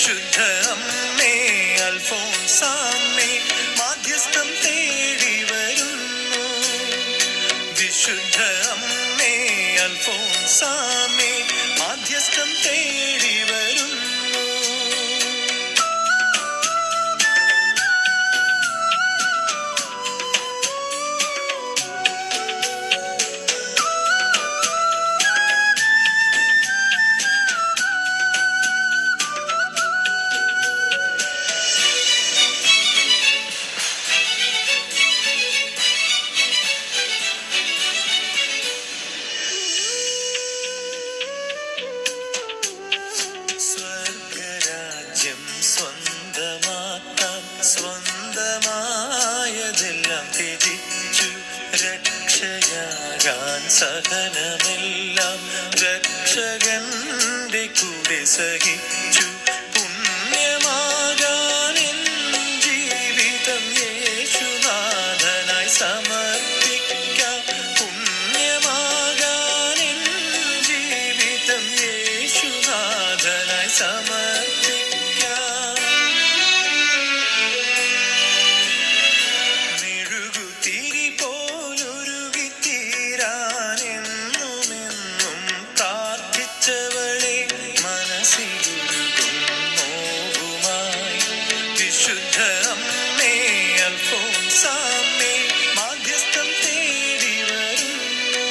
വിശുദ്ധ അമ്മേ അൽഫോൻസാമ്മേ മാധ്യസ്ഥം തേടി വരുന്നു. വിശുദ്ധ അമ്മേ അൽഫോൻസാമ്മേ മാധ്യസ്ഥം തേടി വരുന്നു. സ്വന്തമാക്കാൻ സ്വന്തമായതെല്ലാം ത്യജിച്ചു. രക്ഷയാകാൻ സഹനമെല്ലാം രക്ഷകന്റെ കൂടെ സഹിച്ചു. പുണ്യമാകാൻ എൻ ജീവിതം യേശുനാഥനായി സമർപ്പിക്കാം. പുണ്യമാകാൻ എൻ ജീവിതം യേശുനാഥനായി സമർപ്പിക്കാം. വിശുദ്ധ അമ്മേ അൽഫോൻസാമ്മേ മാധ്യസ്ഥം തേടി വരുന്നു.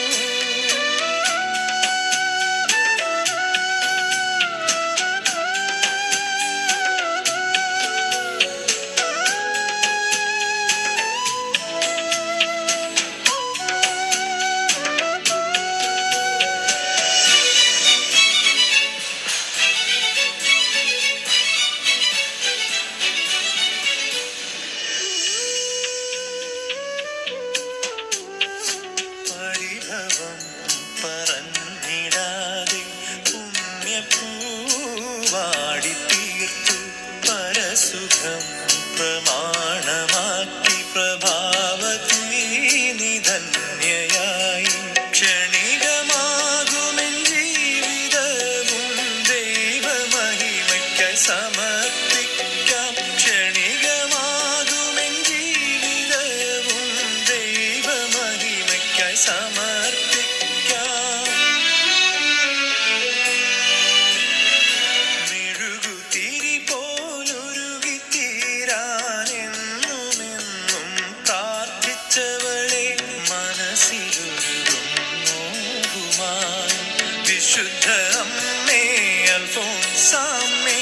പറഞ്ഞിടാതെ പുണ്യപ്പൂവാടി തീർത്തു. പരസുഖം പ്രമാണമാക്കി പ്രഭാവതീ നിധന്യയായി. ക്ഷണികമാകുമെൻ ജീവിതവും ദൈവമഹിമയ്ക്കായി സമർപ്പിക്കാം. ക്ഷണികമാകുമെൻ ജീവിതവും ദൈവമഹിമയ്ക്കായി സമർപ്പിക്കാം. മെഴുകുതിരി പോലുരുകിത്തീരാൻ എന്നുമെന്നും പ്രാർത്ഥിച്ചവളെ മനസ്സിലൊരുകും നോവുമായി. വിശുദ്ധ അമ്മേ അൽഫോൻസാമ്മേ